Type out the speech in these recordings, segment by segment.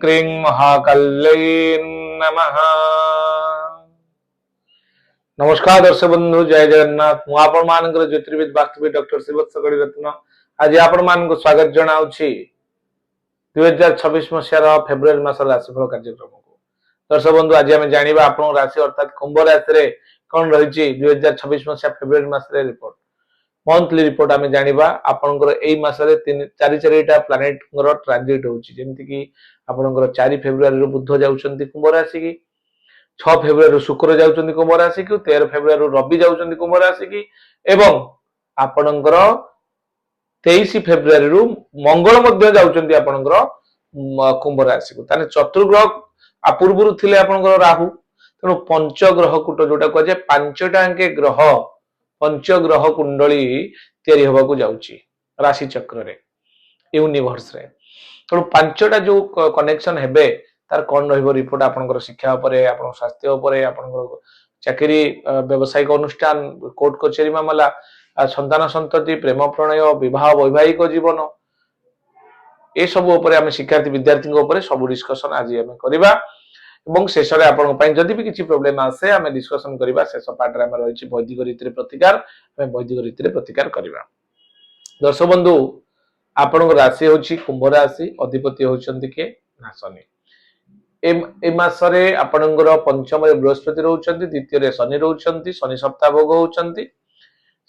क्रीं महाकाल्यै नमः। नमस्कार दर्शक बंधु, जय जगन्नाथ। मु आपण मानकर ज्योतिर्विद वास्तुविद डॉक्टर श्रीवत्स गणिरत्न आज आपण मानक स्वागत जनाउछि 2026 मसीहार फेब्रुआरी मास राशिफल कार्यक्रम को। दर्शक बंधु, आज आम जानिबा आपण राशि अर्थात कुंभ राशि रे कोन रहिछि 2026 मसीहा फेब्रुआरी मास रे रिपोर्ट मंथली रिपोर्ट आम जानिबा। आपनकर एई मास रे 4 प्लैनेट रो ट्रांजिट होछि, जेमति कि आपनकर 4 फेब्रुआरी रो बुध जाउछन्ती कुंभ राशि की, 6 फेब्रुआरी शुक्र जाउछन्ती कुंभ राशि की, 13 फेब्रुआरी रवि जाउछन्ती कुंभ राशि की एवं आपनकर 23 फेब्रुआरी रु मंगल मध्य जाउछन्ती आपनकर कुंभ राशि को। ताने चतुर्ग्रह पूर्वरु थिले आपनकर राहु, तेणु पंचग्रह कूट जोटा कहे 5टा अंके ग्रह पंचग्रह कुंडली तैयारी होबाकू जाउची राशि चक्र रे यूनिवर्स रे। तेणु 5टा जो कनेक्शन हेबे तार कोन रहइबो रिपोर्ट आपनकर शिक्षा उपरे, आपन स्वास्थ्य उपरे, आपनकर चाकरी व्यवसायिक अनुष्ठान, कोर्ट कचेरी मामला, संतान संतति, प्रेम प्रणय, विवाह, वैवाहिक जीवन, ए सब उपरे हम शिक्षार्थी विद्यार्थी उपरे सब डिस्कशन आज हम करबा। এবং শেষরে আপনার পাই যদি भी কিছু প্রবলেম আসে আমি ডিসকাশন করিবা। শেষ পার্টরে আমি রয়েছি বৈদিক রীতিরে প্রতিকার, আমি বৈদিক রীতিরে প্রতিকার করিবা। দর্শক বন্ধু, আপনার রাশি হচ্ছে কুম্ভ রাশি, অধিপতি হচ্ছেন কে না শনি। এই মাসরে আপনার পঞ্চমরে বৃহস্পতি রହୁଛନ୍ତି, দ্বিতীয় শনি রହୁଛନ୍ତି, শনি সপ্তাহ ভোগ হচ্ছেନ୍ତି।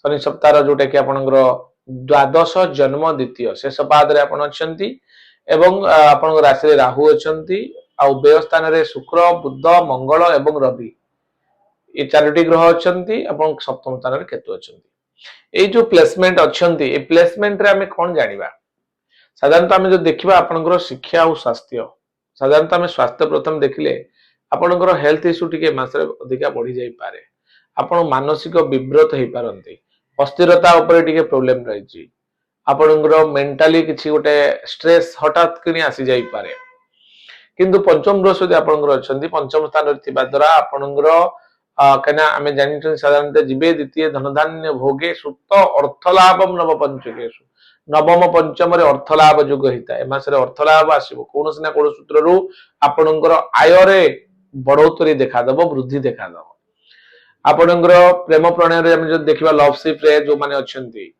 শনি সপ্তাহ जोटा कि আপনার দ্বাদশ জন্ম দ্বিতীয় শেষ পাদরে আপন অছନ୍ତି এবং আপনার রাশি রাহু অছନ୍ତି ଆଉ ବ୍ୟୟ ସ୍ଥାନରେ ଶୁକ୍ର, ବୁଧ, ମଙ୍ଗଳ ଏବଂ ରବି ଏ 4ଟି ଗ୍ରହ ଅଛନ୍ତି ଏବଂ ସପ୍ତମ ସ୍ଥାନରେ କେତୁ ଅଛନ୍ତି। ଏଇ ଯୋଉ ପ୍ଲେସମେଣ୍ଟ ଅଛନ୍ତି, ଏ ପ୍ଲେସମେଣ୍ଟ ରେ ଆମେ କଣ ଜାଣିବା? ସାଧାରଣତଃ ଆମେ ଯଦି ଦେଖିବା ଆପଣଙ୍କର ଶିକ୍ଷା ଆଉ ସ୍ୱାସ୍ଥ୍ୟ, ସାଧାରଣତଃ ଆମେ ସ୍ୱାସ୍ଥ୍ୟ ପ୍ରଥମ ଦେଖିଲେ ଆପଣଙ୍କର ହେଲ୍ଥ ଇସ୍ୟୁ ଟିକେ ମାସରେ ଅଧିକା ବଢି ଯାଇପାରେ, ଆପଣ ମାନସିକ ବିବ୍ରତ ହେଇପାରନ୍ତି, ଅସ୍ଥିରତା ଉପରେ ଟିକେ ପ୍ରୋବ୍ଲେମ ରହିଛି, ଆପଣଙ୍କର ମେଣ୍ଟାଲି କିଛି ଗୋଟେ ଷ୍ଟ୍ରେସ ହଠାତ୍ କିଣି ଆସି ଯାଇପାରେ। किंतु पंचम बृहस्पति आपनकर अछंती, पंचम स्थान रे थिबा द्वारा आपनकर कना आमे जानिछन साधारणतः जीवे द्वितीय धनधान्य भोगे सुत अर्थलाभम नव पंचकेषु। नवम पंचम रे अर्थलाभ युग हिता। ए मास रे अर्थलाभ आसीबो, कोनोस ना कोन सूत्ररू आपनकर आय रे बढोतरी देखा दबो, वृद्धि देखा दबो। आपनकर प्रेम प्रणय रे हम जो देखिबा लव शिप रे जो माने अछंती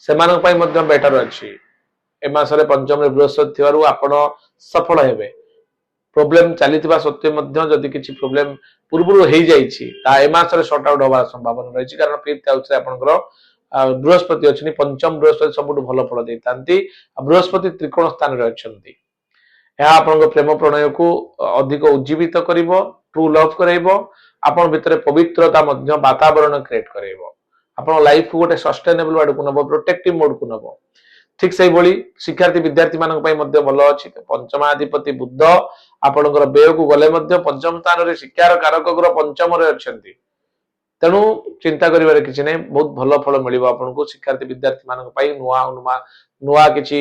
सेमानक पई मध्य बेटर अछि। ए मास रे पंचम रे बृहस्पति थिबारु आपण सफल हेबे। प्रोब्लेम चली सत्वे मध्य जदि किसी प्रोब्लेम पूर्व हो जाइए ए मासरे सर्ट आउट होवार संभावना रही, कारण 5th हाउस रे आपनकर बृहस्पति अच्छी। पंचम बृहस्पति सबुठ भल फल देती, बृहस्पति त्रिकोण स्थान रे अच्छी। यह आपन प्रेम प्रणय को अधिक उज्जीवित करिवो, ट्रू लव कराइबो, आपन भितर पवित्रता मध्य वातावरण क्रिएट कराइबो, आपन लाइफ को गोटे सस्टेनेबल वार्ड को नबो, प्रोटेक्टिव मोड को नबो। ठीक से भली शिक्षार्थी विद्यार्थी मानक पई मध्य भल अछि। पंचमाधिपति बुध आपनकर व्यय को गले मध्य पंचम स्थान रे शिक्षार कारक ग्रह पंचम रे अछंती, तेणु चिंता करिवार किछि नै, बहुत भल फल मिलिबो आपनको। शिक्षार्थी विद्यार्थी मानक पई नुआ किछि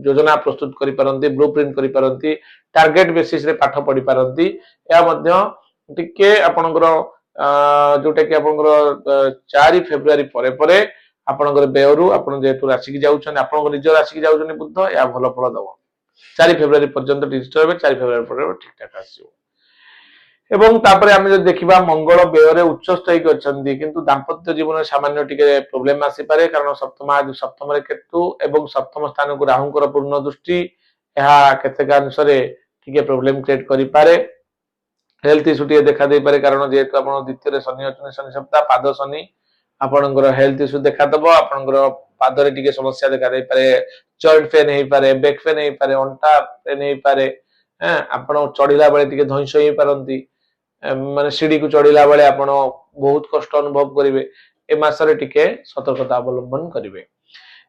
योजना प्रस्तुत करि पारंती, ब्लूप्रिंट करि पारंती, टार्गेट बेसिस रे पाठ पढि पारंती। या मध्य टिके आपनकर जोटा कि आपनकर 4 फेब्रुआरी परे परे आपनकर व्ययरु आपन जेतु राशि की जाउछन, आपनकर निज राशि की जाउछन बुध, या भल फल दबो। 4 फेब्रुआरी पर्यंत डिस्टर्ब है, 4 फेब्रुआरी पर ठीक ठाक आसीबो। एवं तापरे हम जो देखिबा मंगल व्यय रे उच्च स्थायिक अछंती, किंतु दाम्पत्य जीवन में सामान्य टिके प्रॉब्लम आसी पारे, कारण सप्तम रे केतु एवं सप्तम स्थान को राहुंकर पूर्ण दृष्टि यह केतेकांश रे टिके प्रॉब्लम क्रिएट करि पारे। हेल्थ इश्यू टिके देखा दे पारे, कारण जेतु आपण द्वितीय रे शनि अछन, शनि सप्ताह पाद शनि आपनकर हेल्थ इश्यू देखा दबो। आपनकर पादरे टिके समस्या देखा दे पारे, जॉइंट पेन हे पारे, बैक पेन हे पारे, अंटा पेन हे पारे, आपण चढ़िला बेले टिके धैंस हे पारंती, माने सीढ़ी को चढ़िला बेले आपण बहुत कष्ट अनुभव करिवे। ए मासरे टिके सतर्कता अवलंबन करिवे।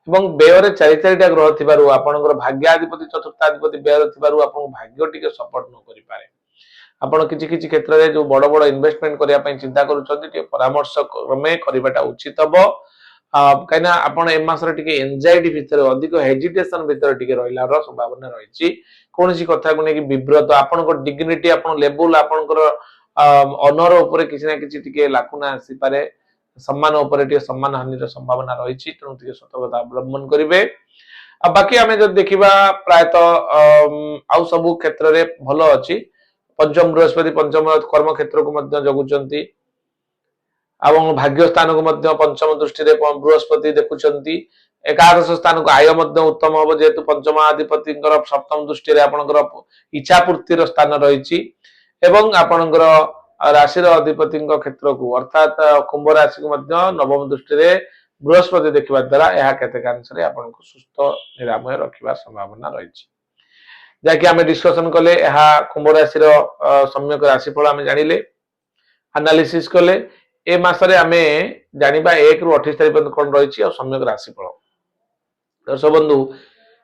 एवं व्यय रे 4टा ग्रह थिबारु आपनकर भाग्याधिपति चतुर्थाधिपति व्यय रे थिबारु आपण भाग्य टिके सपोर्ट न करि पारे। आपण किछि किछि क्षेत्र रे जो बड़ बड़ इन्वेस्टमेंट करिया पई चिंता करूछन्ती, टिके परामर्श क्रमे करिबाटा उचित हबो। कहिना आपण ए मासरे टिके एंजाइटी भितर अधिक हेजिटेशन भितर टिके रहिलार संभावना रहिछि। कोनोसी कथा को नै कि विब्रत, आपनको डिग्निटी, आपण लेवल, आपनकर ऑनर ऊपर किछि ना किछि टिके लाकुना आसी पारे, सम्मान ऊपर टिके सम्मान हानि र संभावना रहिछि। तेणु टिके सतर्कता अवलंबन करिवे। बाकी आम जो देखा प्रायतः आउ सब क्षेत्र में भल अच्छी पंचम बृहस्पति पंचम कर्म क्षेत्र को जगुंट भाग्य स्थान को पंचम दृष्टि बृहस्पति देखुंट एकादश स्थान को आय उत्तम हम जेहेतु पंचमाधिपति सप्तम दृष्टि आपंकर इच्छा पूर्तिर स्थान रही आपणकर राशि अधिपति क्षेत्र को अर्थात कुंभ राशि को नवम दृष्टि बृहस्पति देखा द्वारा यह केतेकांश आपको सुस्थ निरामय रखा संभावना रही जहाँकि आम डिस्कसन कले यह कुंभ राशि सम्यक राशिफल आम जानिले एनालिसिस कले ए मासरे आम जानिबा 1 रु 28 तारिख पर्यंत कौन रही सम्यक राशिफल। दर्शक बंधु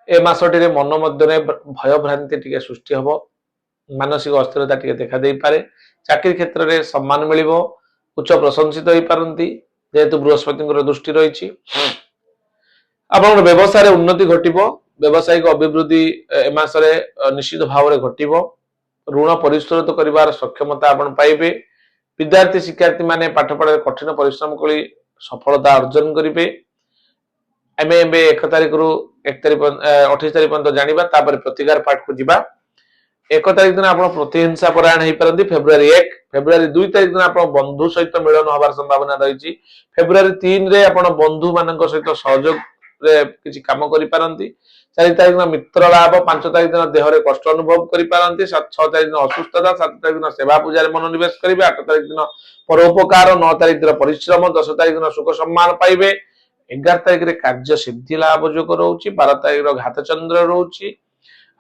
ए मासटी मन मध्य भय भ्रांति टिके सृष्टि हम मानसिक अस्थिरता टिके देखा दे पारे चाकरी क्षेत्र में सम्मान मिल उच्च प्रशंसित हो पारती जेहेतु बृहस्पति दृष्टि रही आप व्यवसाय उन्नति घटव व्यावसायिक अभिवृद्धि ए मासरे निश्चित भाव में घटव ऋण परिशोध कर सक्षमता आपण पाइबे विद्यार्थी शिक्षार्थी माने पाठ पढ़ा कठिन परिश्रम कर सफलता अर्जन करेंगे आम ए 1 तारिख रु 28 तारिख पर्यंत जाना प्रतिकार पाठ को जीवा 1 तारिख दिन आप प्रतिहिंसा परायण हो पारती फेब्रुआरी 1 फेब्रुआरी 2 तारिख दिन आप बंधु सहित मिलन हबार संभावना रही फेब्रुआरी 3 रे आप बंधु मान सहित सहयोग किसी कम कर 4 तारिख दिन मित्र लाभ 5 तारिख दिन देह कष्ट अनुभव कर 6 तारिख दिन असुस्थता 7 तारिख दिन सेवा पूजा मनोनिवेश करेंगे 8 तारिख दिन परोपकार 9 तारिख दिन परिश्रम 10 तारिख दिन सुख सम्मान पाइबे 11 तारिख में कार्य सिद्धि लाभ योग रोचे 12 तारिख घात चंद्र रोचे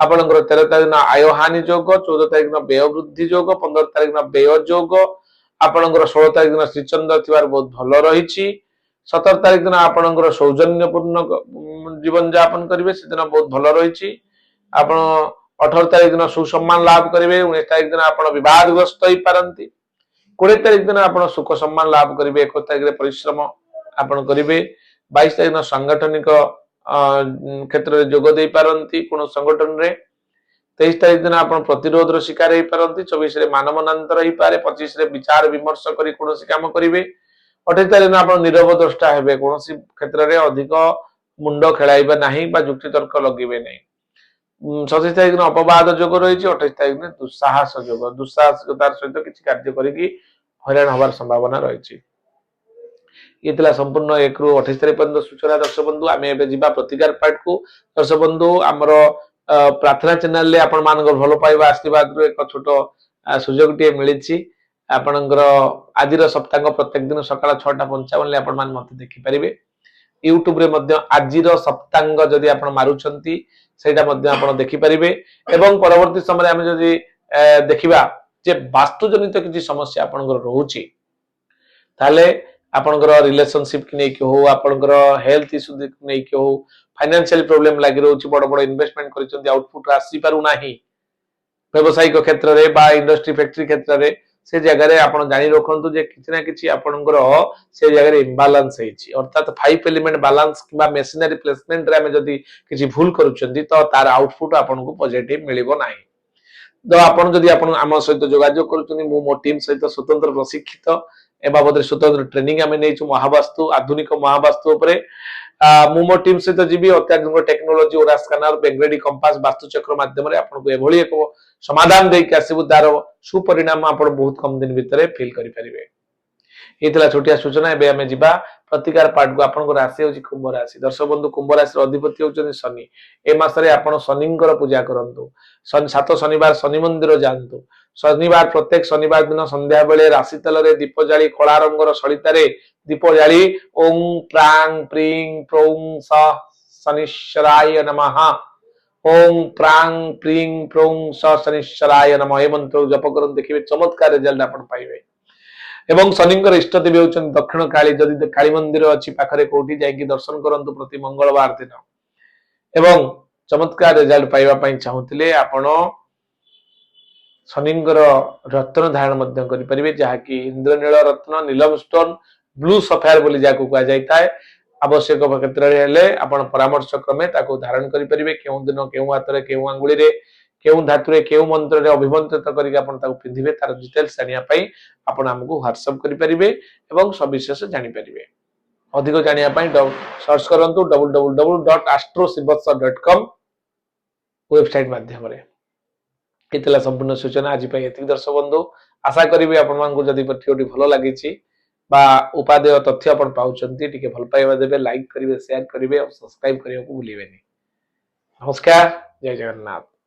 आपंकर 13 तारिख दिन आय हानि योग 14 तारिख दिन व्यय वृद्धि योग 15 तारिख दिन व्यय योग आपंकर 16 तारिख दिन श्रीचंद्र थी बहुत भल रही 17 तारिख दिन आपंकर सौजन्यपूर्ण जीवन यापन करेंगे से दिन बहुत भल रही आप 18 तारिख दिन सुसम्मान लाभ करेंगे 19 तारिख दिन आप विवादग्रस्त हो पारती 20 तारिख दिन आप सुख सम्मान लाभ करेंगे 21 तारिख में परिश्रम आपन करेंगे 22 तारिख दिन सांगठनिक क्षेत्र में जोग दे पारती कौन संगठन रे 23 तारिख दिन आप प्रतिरोध शिकार हो पारती 24 मानवनांतर हो पारे 25 विचार विमर्श कर कम करेंगे 28 तारिख दिन आप नीरव द्रष्टा हे कौन क्षेत्र में अधिक मुंड खेलाइबा नहीं जुक्ति तर्क लगे नहीं 27 तारिख दिन अपवाद जोग रही 28 तारिख दिन दुस्साहस जोग दुस्साहसिकतार सहित किसी कार्य करी हईराण हबार संभावना रही ये संपूर्ण 1 रु 28 तारिख पर्यंत सूचना। दर्शक बंधु आम एवं प्रतिकार पाठ को दर्शक बंधु आमर प्रार्थना चैनल आपण मान भल पाइबा आशीर्वाद एक छोट सुजोग टे मिली आपणकर आज सप्ताह प्रत्येक दिन सकाळ 6:55 आपण मान मत देखिपारे यूट्यूब रे आज सप्तांग जदि आप मारुंट से देखिपारे परवर्ती समय आम जदि देखा वास्तुजनित किसी समस्या आपंकर रोचे आपंकर रिलेशनशिप की नहीं हो आपंकर हेल्थ इश्यू नहीं हो फाइनेंशियल प्रॉब्लम लगी रोचे बड़ बड़ इन्वेस्टमेंट कर आउटपुट आसी पारु नाही व्यवसायिक क्षेत्र में बा इंडस्ट्री फैक्ट्री क्षेत्र में से जगह आप जानी रखु किसी ना कि आपंकर से जगह इम्बालांस अर्थात 5 एलिमेंट बैलेंस कि मेसिनरी प्लेसमेंट रे आमे जदि किसी भूल करूछंती तो तार आउटपुट आपको पॉजिटिव मिलिबो नाही तो आपन जदि आपन आम सहित जोगाजोग करूछंती मो टीम सहित स्वतंत्र प्रशिक्षित ए बाबद स्वतंत्र ट्रेनिंग आमे नेछु महावास्तु आधुनिक महावास्तु उपरे मु मो टीम सहित जीवी अत्याधुनिक टेक्नोलोजी और स्कैनर बेग्रेडी कंपास वास्तुचक्र माध्यम आपको एभली एक समाधान देके आसीबु तार सुपरिणाम आप बहुत कम दिन भितर फील करि परिबे। ये छोटिया सूचना एबे आमे जिबा प्रतिकार पाठ को आपन राशि होची कुंभ राशि। दर्शक बंधु कुंभ राशि अधिपति होचनी शनि ए मासरे आपण शनिंकर पूजा करंतु 7 शनिवार शनि मंदिर जानतु शनिवार प्रत्येक शनिवार दिन संध्या बेले राशि तेल रे दीप जाली कला रंगर सलितारे दीप जाली ओं प्रांग प्रीं प्रौं स शनिश्चराय नमः ओं प्रांग प्रीं प्रौं स शनिश्चराय नमः ए मंत्र जप करन देखिबे चमत्कार रिजल्ट आपण पाइबे। एवं शनिंकर इष्ट देवी होचन दक्षिण काली जदि काली मंदिर अछि पाखरे कोठी जाई दर्शन करंतु प्रति मंगलवार दिन एवं चमत्कार रिजल्ट पाइबा पई चाहुतिले आपण शनिंकर रत्न धारण मध्य करि परिबे जहाकी इंद्रनील रत्न नीलम स्टोन ब्लू सफायर बोली जाको कहा जाय आवश्यक क्षेत्र रे हेले आपण परामर्श क्रमे ताको धारण करि परिबे केउ दिन केउ हाथ रे केउ अंगुली रे केउ धातु रे केउ मंत्र रे अभिमंत्रित करिक आपण ताको पिंधिबे तार डिटेल्स जानिया पई आपण हमकु व्हाट्सएप करि परिबे एवं सविशेष जानि परिबे। अधिक जानिया सर्च करंतु www.astrosibotsa.com वेबसाइट माध्यम रे केतला संपूर्ण सूचना आज पई एति दर्शक बंधु आशा करिवे आपण मानकु जदि भिडियोटी भलो लागिछि बा उपादेय तथ्य आपण पाउचंती टिके भल पाइबा देबे लाइक करिवे शेयर करिवे और सब्सक्राइब करियो को भूलिबेनी। नमस्कार, जय जगन्नाथ।